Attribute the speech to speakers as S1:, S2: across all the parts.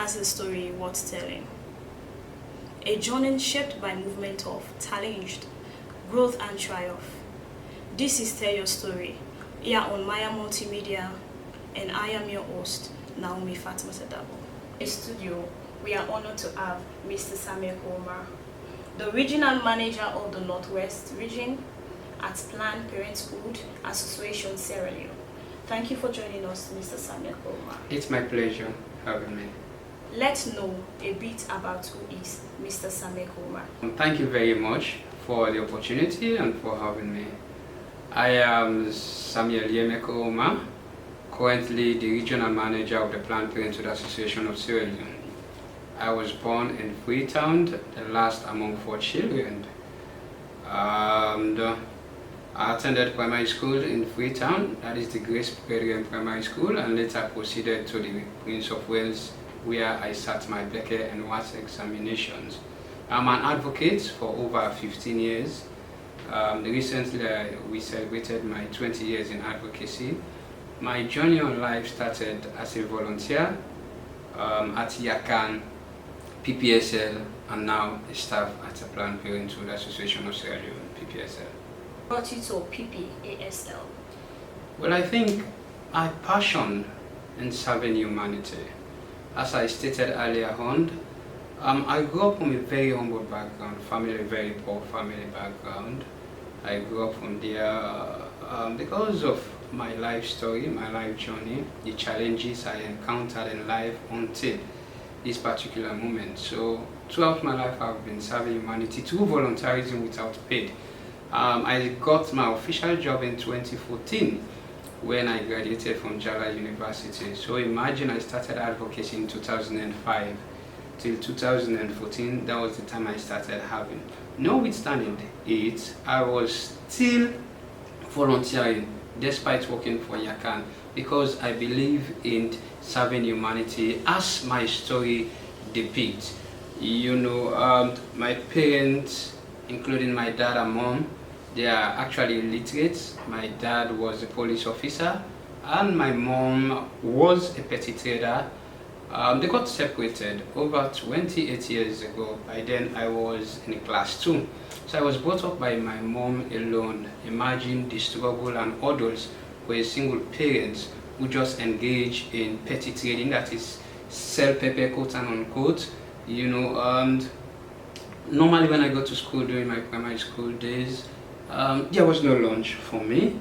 S1: has a story worth telling. A journey shaped by movement of challenge, growth and triumph. This is Tell Your Story, here on Maya Multimedia, and I am your host, Naomi Fatima Sadabo. In studio, we are honored to have Mr. Samuel Koroma, the Regional Manager of the Northwest Region at Planned Parenthood Association, Sierra Leone. Thank you for joining us, Mr. Samuel Koroma.
S2: It's my pleasure having me.
S1: Let's know a bit about who is Mr. Samuel Koroma.
S2: Thank you very much for the opportunity and for having me. I am Samuel Koroma, currently the Regional Manager of the Planned Parenthood Association of Sierra Leone. I was born in Freetown, the last among 4 children. I attended primary school in Freetown, that is the Grace Brethren Primary School, and later proceeded to the Prince of Wales, where I sat my Becker and WAS examinations. I'm an advocate for over 15 years. Recently, we celebrated my 20 years in advocacy. My journey on life started as a volunteer at Yakan, PPASL, and now a staff at the Planned Parenthood Association of Sierra Leone, PPASL.
S1: Brought you to PPASL?
S2: Well, I think my passion in serving humanity. As I stated earlier on, I grew up from a very humble background, very poor family background. I grew up from there because of my life story, my life journey, the challenges I encountered in life until this particular moment. So throughout my life, I've been serving humanity through volunteerism without paid. I got my official job in 2014 when I graduated from Jala University. So imagine I started advocacy in 2005 till 2014. That was the time I started having. Notwithstanding it, I was still volunteering despite working for Yakan, because I believe in serving humanity as my story depicts. You know, my parents, including my dad and mom, they are actually illiterate. My dad was a police officer and my mom was a petty trader. They got separated over 28 years ago. By then I was in class 2. So I was brought up by my mom alone. Imagine the struggle and hurdles for a single parent who just engaged in petty trading, that is sell pepper, quote and unquote. You know, and normally when I go to school during my primary school days, there was no lunch for me.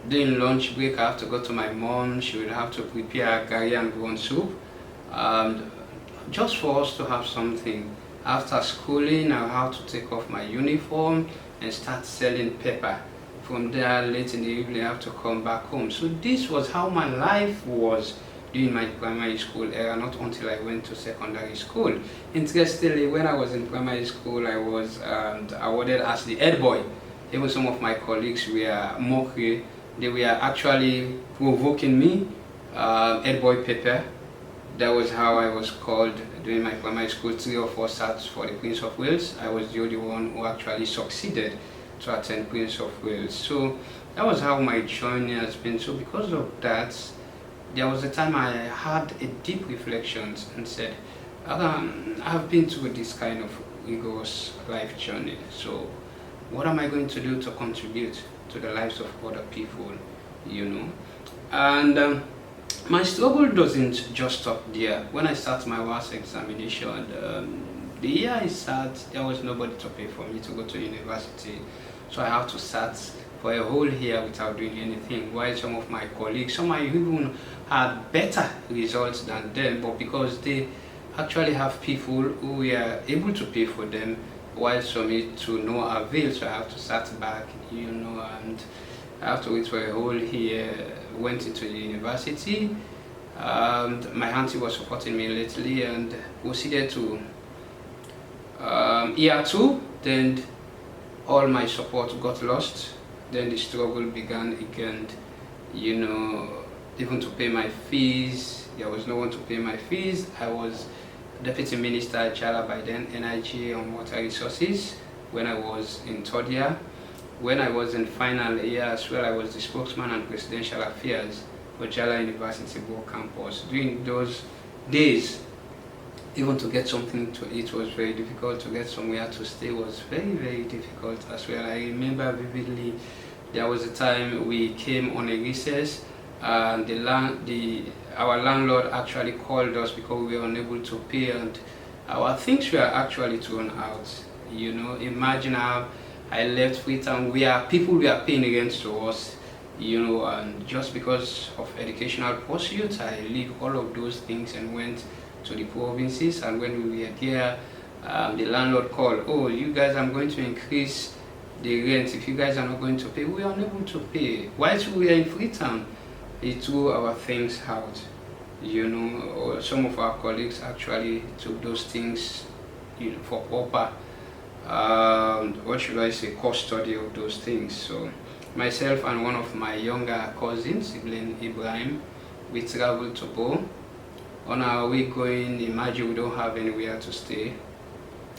S2: During lunch break, I have to go to my mom. She would have to prepare curry and corn soup, just for us to have something. After schooling, I have to take off my uniform and start selling pepper. From there, late in the evening, I have to come back home. So this was how my life was during my primary school era, not until I went to secondary school. Interestingly, when I was in primary school, I was awarded as the head boy. Even some of my colleagues were mocking. They were actually provoking me, head boy Pepper. That was how I was called during my primary school. 3 or 4 sats for the Prince of Wales. I was the only one who actually succeeded to attend Prince of Wales. So that was how my journey has been. So because of that, there was a time I had a deep reflection and said, I've been through this kind of rigorous life journey. So what am I going to do to contribute to the lives of other people, you know? And my struggle doesn't just stop there. When I start my WAS examination, the year I sat, there was nobody to pay for me to go to university. So I have to sat for a whole year without doing anything, while some of my colleagues, some I even had better results than them, but because they actually have people who were able to pay for them, while some it to no avail. So I have to start back, you know, and I have to wait for a whole year. Went into the university, and my auntie was supporting me lately, and proceeded to year 2. Then all my support got lost. Then the struggle began again, you know, even to pay my fees. There was no one to pay my fees. I was Deputy Minister at Jala by then, Energy and Water Resources, when I was in 3rd year. When I was in final year as well, I was the spokesman on presidential affairs for Jala University Board campus. During those days. Even to get something to eat was very difficult. To get somewhere to stay was very, very difficult as well. I remember vividly there was a time we came on a recess and our landlord actually called us because we were unable to pay, and our things were actually thrown out. You know, imagine how I left Freetown where people were paying rent to us, you know, and just because of educational pursuits, I leave all of those things and went to the provinces. And when we were there, the landlord called, oh, you guys, I'm going to increase the rent. If you guys are not going to pay, we are unable to pay. Whilst we were in Freetown, he threw our things out. You know, or some of our colleagues actually took those things, you know, for proper, what should I say, custody of those things. So myself and one of my younger cousins, sibling Ibrahim, we traveled to Bo. On our way going, imagine we don't have anywhere to stay.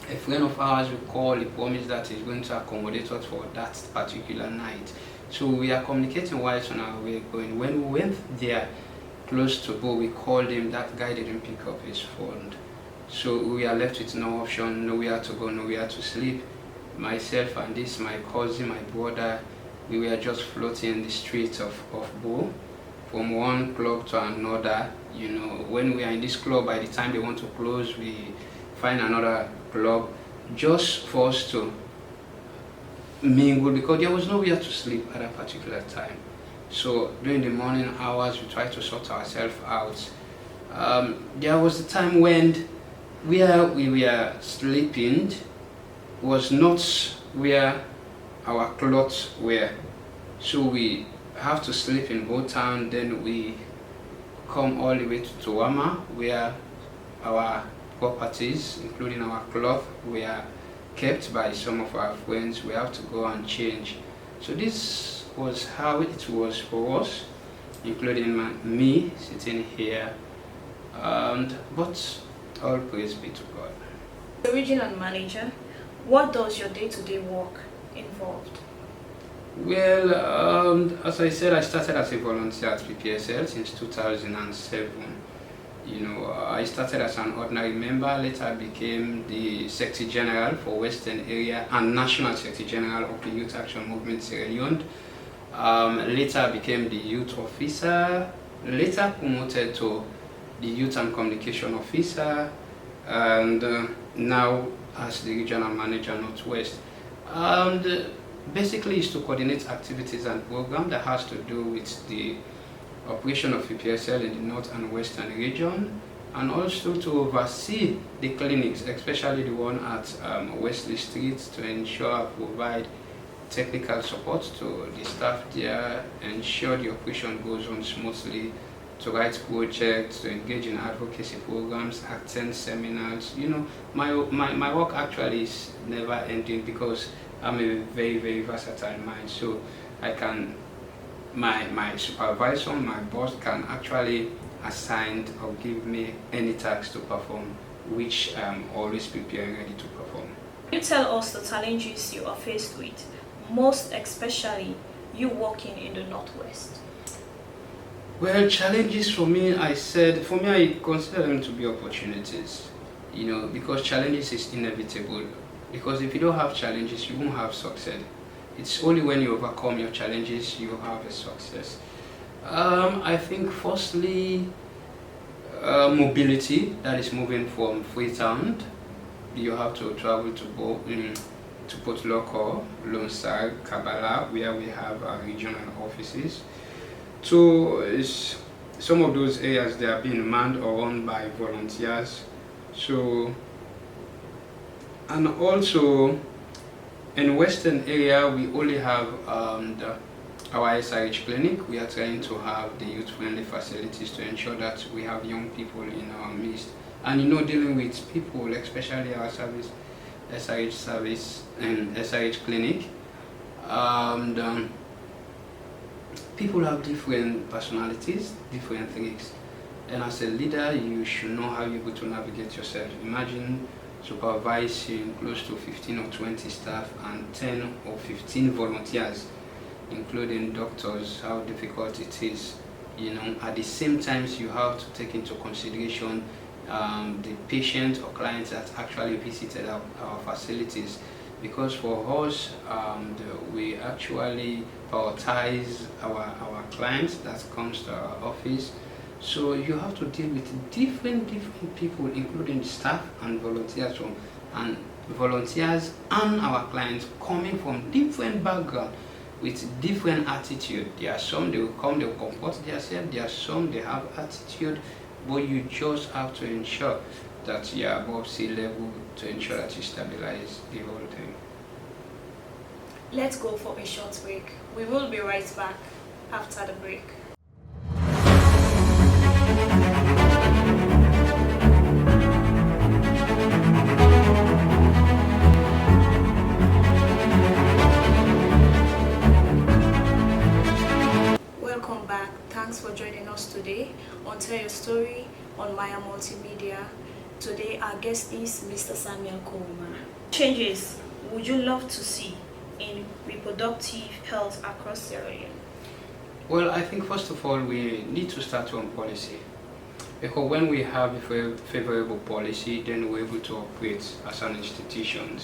S2: A friend of ours we called, he promised that he's going to accommodate us for that particular night. So we are communicating whilst on our way going. When we went there, close to Bo, we called him. That guy didn't pick up his phone. So we are left with no option, nowhere to go, nowhere to sleep. Myself and this, my cousin, my brother, we were just floating in the streets of Bo, from one club to another. You know, when we are in this club, by the time they want to close, we find another club just for us to mingle, because there was nowhere to sleep at a particular time. So during the morning hours, we try to sort ourselves out. There was a time when where we were sleeping was not where our clothes were. So we have to sleep in Old Town, then we come all the way to Tuama, where our properties, including our cloth, were kept by some of our friends. We have to go and change. So this was how it was for us, including me sitting here, but all praise be to God.
S1: The regional manager, what does your day-to-day work involve?
S2: Well, as I said, I started as a volunteer at PPASL since 2007. You know, I started as an ordinary member, later I became the Secretary General for Western Area and National Secretary General of the Youth Action Movement Sierra Leone. Later I became the Youth Officer, later promoted to the Youth and Communication Officer, and now as the Regional Manager Northwest. And basically is to coordinate activities and programs that has to do with the operation of PPASL in the North and Western region, and also to oversee the clinics, especially the one at Wesley Street, to ensure I provide technical support to the staff there, ensure the operation goes on smoothly, to write projects, to engage in advocacy programs, attend seminars. You know, my work actually is never ending because I'm a very, very versatile mind. So I can, my supervisor, my boss can actually assign or give me any task to perform, which I'm always prepared and ready to perform.
S1: Can you tell us the challenges you are faced with, most especially you working in the Northwest?
S2: Well, challenges for me, I consider them to be opportunities, you know, because challenges is inevitable. Because if you don't have challenges, you won't have success. It's only when you overcome your challenges you have a success. I think firstly, mobility, that is moving from Freetown. You have to travel to Port Loko, Lonsag, Kabbalah, where we have our regional offices. So some of those areas, they are being manned or run by volunteers. So, and also in Western area, we only have our SRH clinic. We are trying to have the youth-friendly facilities to ensure that we have young people in our midst. And you know, dealing with people, especially our service, SRH service and SRH clinic, people have different personalities, different things. And as a leader, you should know how you're going to navigate yourself. Imagine supervising close to 15 or 20 staff and 10 or 15 volunteers, including doctors, how difficult it is. At the same time, you have to take into consideration the patient or clients that actually visited our facilities, because for us, we actually prioritize our clients that comes to our office. So you have to deal with different people, including staff and volunteers and our clients coming from different backgrounds with different attitude. There are some they will come, they will comport themselves. There are some they have attitude, but you just have to ensure that you are above sea level to ensure that you stabilize the whole thing.
S1: Let's go for a short break. We will be right back after the break. Welcome back. Thanks for joining us today on Tell Your Story on Maya Multimedia. Today our guest is Mr. Samuel Koroma. Changes would you love to see in reproductive health across Sierra Leone?
S2: Well, I think first of all we need to start on policy, because when we have a favorable policy, then we're able to operate as an institution,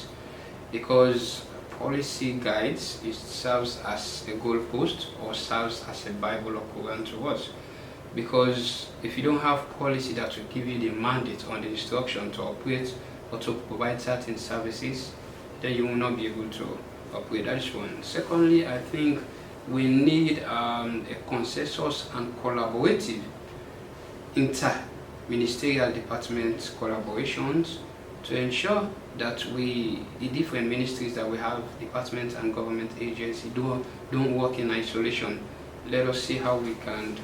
S2: because policy guides, it serves as a goalpost or serves as a Bible or Quran to us. Because if you don't have policy that will give you the mandate or the instruction to operate or to provide certain services, then you will not be able to operate. That's one. Secondly, I think we need a consensus and collaborative inter-ministerial department collaborations to ensure that the different ministries that we have, departments and government agencies, don't work in isolation. Let us see how we can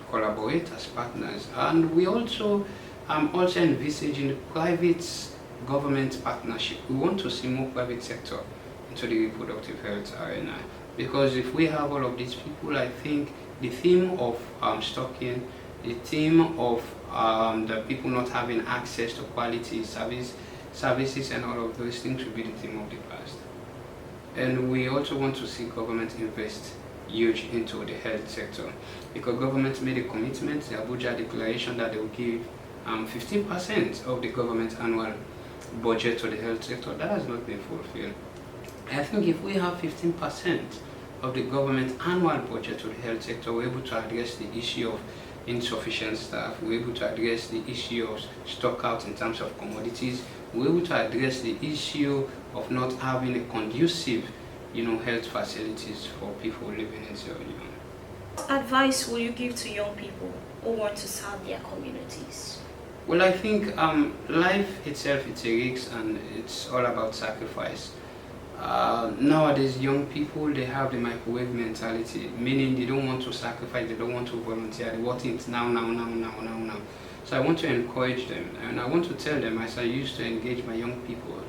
S2: collaborate as partners. And we also envisaging private government partnership. We want to see more private sector into the reproductive health arena, because if we have all of these people, I think the theme of stocking, the theme of the people not having access to quality services and all of those things will be the theme of the past. And we also want to see government invest huge into the health sector, because government made a commitment, the Abuja declaration, that they will give 15% of the government's annual budget to the health sector. That has not been fulfilled. I think if we have 15% of the government annual budget to the health sector, we're able to address the issue of insufficient staff, we're able to address the issue of stock out in terms of commodities, we're able to address the issue of not having a conducive health facilities for people living in Sierra Leone.
S1: What advice will you give to young people who want to serve their communities?
S2: Well, I think life itself, it's a risk and it's all about sacrifice. Nowadays, young people, they have the microwave mentality, meaning they don't want to sacrifice, they don't want to volunteer, they want it now. So I want to encourage them, and I want to tell them, as I used to engage my young people,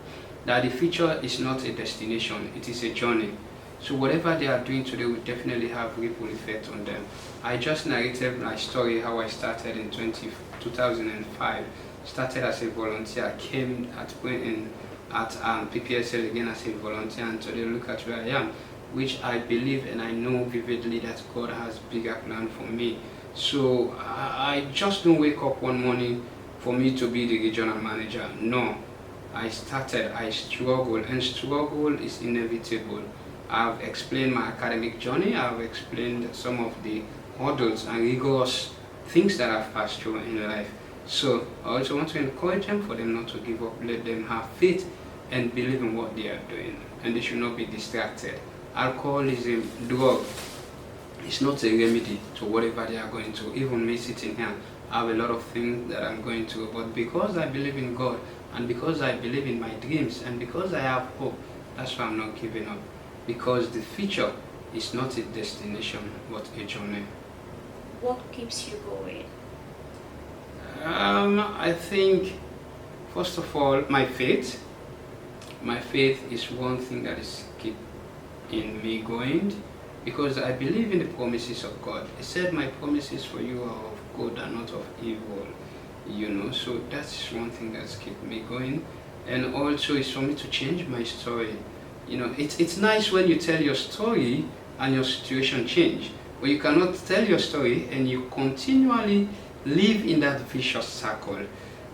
S2: that the future is not a destination, it is a journey. So whatever they are doing today will definitely have ripple effect on them. I just narrated my story, how I started in 2005, started as a volunteer, came at PPASL again as a volunteer, and today look at where I am, which I believe and I know vividly that God has bigger plan for me. So I just don't wake up one morning for me to be the regional manager. No, I struggle, and struggle is inevitable. I've explained my academic journey, I've explained some of the hurdles and rigorous things that I've passed through in life. So I also want to encourage them for them not to give up, let them have faith and believe in what they are doing, and they should not be distracted. Alcoholism, drug, is not a remedy to whatever they are going through. Even me sitting here, I have a lot of things that I'm going through, but because I believe in God, and because I believe in my dreams, and because I have hope, that's why I'm not giving up. Because the future is not a destination, but a journey.
S1: What keeps you going?
S2: I think, first of all, my faith. My faith is one thing that is keeping me going, because I believe in the promises of God. He said, my promises for you are of good and not of evil. So that's one thing that's keeping me going. And also it's for me to change my story. It's nice when you tell your story and your situation change, But you cannot tell your story and you continually live in that vicious circle.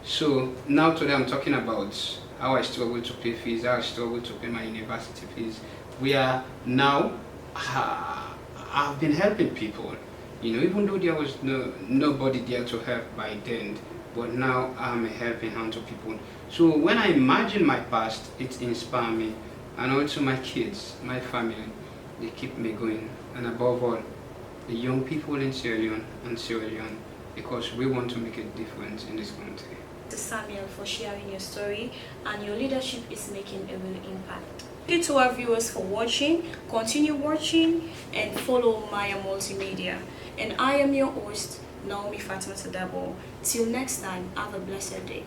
S2: So now today I'm talking about how I struggle to pay fees, how I struggle to pay my university fees. We are now, I've been helping people, even though there was nobody there to help by then, but now I'm a helping hand to people. So when I imagine my past, it inspires me, and also my kids, my family, they keep me going, and above all, the young people in Sierra Leone and Sierra Leone, because we want to make a difference in this country.
S1: Samuel, for sharing your story, and your leadership is making a real impact. Thank you to our viewers for watching. Continue watching and follow Maya Multimedia. And I am your host, Naomi Fatima Tadabo. Till next time, have a blessed day.